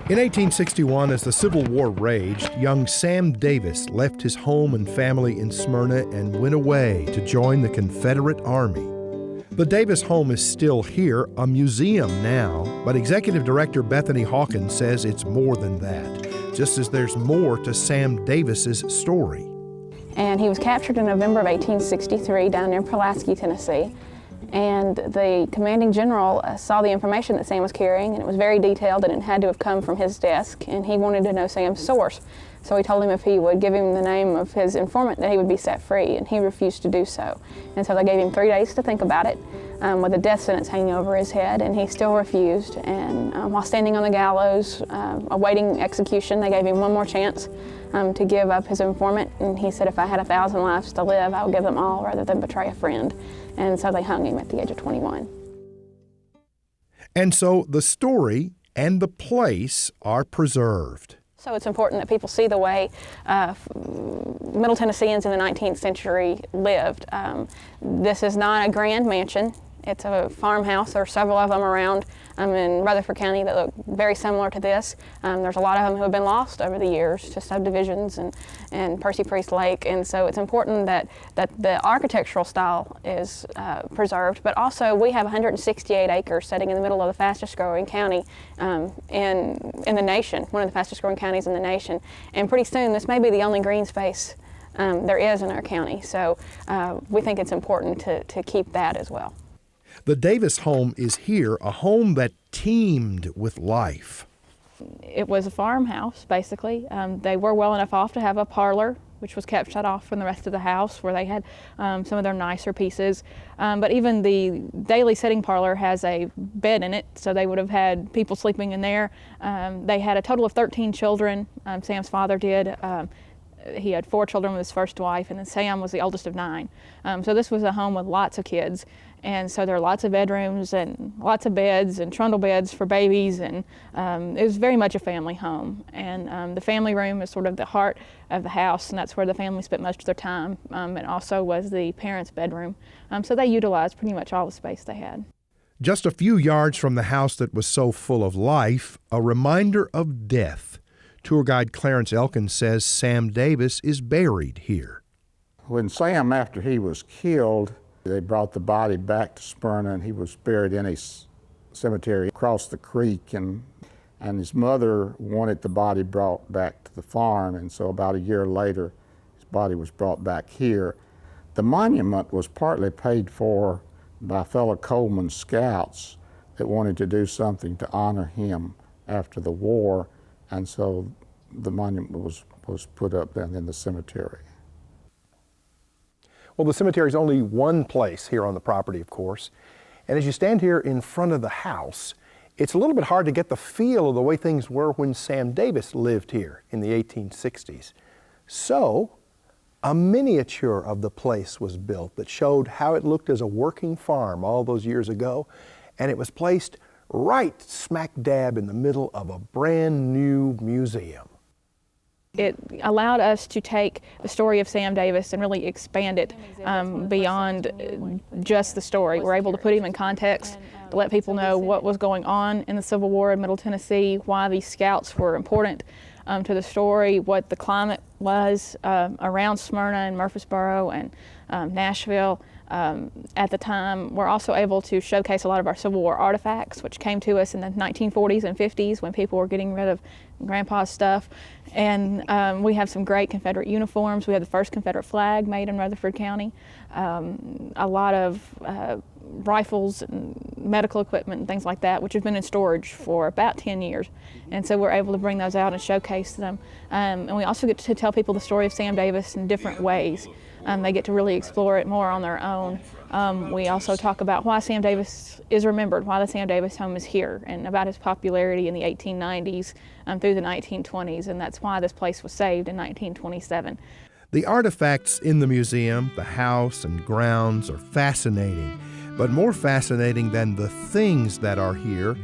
In 1861, as the Civil War raged, young Sam Davis left his home and family in Smyrna and went away to join the Confederate Army. The Davis home is still here, a museum now, but Executive Director Bethany Hawkins says it's more than that, just as there's more to Sam Davis's story. And he was captured in November of 1863 down near Pulaski, Tennessee. And the commanding general saw the information that Sam was carrying, and it was very detailed, and it had to have come from his desk, and he wanted to know Sam's source. So he told him if he would give him the name of his informant that he would be set free, and he refused to do so. And so they gave him 3 days to think about it, with a death sentence hanging over his head, and he still refused. And while standing on the gallows, awaiting execution, they gave him one more chance to give up his informant, and he said, if I had 1,000 lives to live, I would give them all rather than betray a friend. And so they hung him at the age of 21. And so the story and the place are preserved. So it's important that people see the way Middle Tennesseans in the 19th century lived. This is not a grand mansion. It's a farmhouse. There are several of them around in Rutherford County that look very similar to this. There's a lot of them who have been lost over the years to subdivisions and Percy Priest Lake, and so it's important that the architectural style is preserved, but also we have 168 acres sitting in the middle of the fastest growing county in the nation, one of the fastest growing counties in the nation, and pretty soon this may be the only green space there is in our county, so we think it's important to keep that as well. The Davis home is here, a home that teemed with life. It was a farmhouse, basically. They were well enough off to have a parlor, which was kept shut off from the rest of the house, where they had some of their nicer pieces. But even the daily sitting parlor has a bed in it, so they would have had people sleeping in there. They had a total of 13 children, Sam's father did. He had 4 children with his first wife, and then Sam was the oldest of 9. So this was a home with lots of kids. And so there are lots of bedrooms and lots of beds and trundle beds for babies, and it was very much a family home. And the family room is sort of the heart of the house, and that's where the family spent most of their time. It also was the parents' bedroom. So they utilized pretty much all the space they had. Just a few yards from the house that was so full of life, a reminder of death. Tour guide Clarence Elkins says Sam Davis is buried here. When Sam, after he was killed, they brought the body back to Smyrna, and he was buried in a cemetery across the creek, and his mother wanted the body brought back to the farm, and so about a year later, his body was brought back here. The monument was partly paid for by fellow Coleman scouts that wanted to do something to honor him after the war, and so the monument was put up then in the cemetery. Well, the cemetery is only one place here on the property, of course. And as you stand here in front of the house, it's a little bit hard to get the feel of the way things were when Sam Davis lived here in the 1860s. So, a miniature of the place was built that showed how it looked as a working farm all those years ago, and it was placed right smack dab in the middle of a brand new museum. It allowed us to take the story of Sam Davis and really expand it beyond just the story. We're able to put him in context, to let people know what was going on in the Civil War in Middle Tennessee, why these scouts were important to the story, what the climate was around Smyrna and Murfreesboro and Nashville at the time. We're also able to showcase a lot of our Civil War artifacts, which came to us in the 1940s and 50s when people were getting rid of Grandpa's stuff. And we have some great Confederate uniforms. We have the first Confederate flag made in Rutherford County. A lot of rifles and medical equipment and things like that, which have been in storage for about 10 years. And so we're able to bring those out and showcase them. And we also get to tell people the story of Sam Davis in different ways. They get to really explore it more on their own. We also talk about why Sam Davis is remembered, why the Sam Davis home is here, and about his popularity in the 1890s through the 1920s, and that's why this place was saved in 1927. The artifacts in the museum, the house and grounds, are fascinating. But more fascinating than the things that are here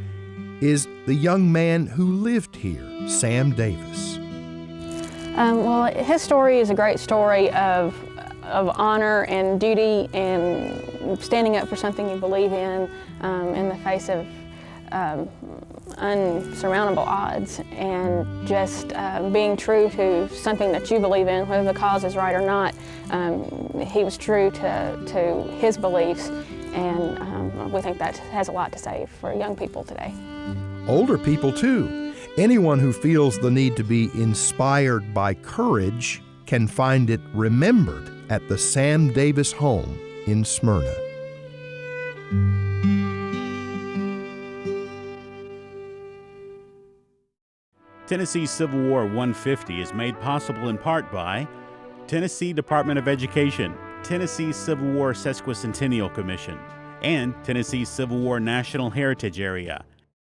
is the young man who lived here, Sam Davis. Well, his story is a great story of honor and duty and standing up for something you believe in the face of unsurmountable odds, and just being true to something that you believe in, whether the cause is right or not. He was true to his beliefs, and we think that has a lot to say for young people today. Older people, too. Anyone who feels the need to be inspired by courage can find it remembered at the Sam Davis home in Smyrna. Tennessee Civil War 150 is made possible in part by Tennessee Department of Education, Tennessee Civil War Sesquicentennial Commission, and Tennessee Civil War National Heritage Area.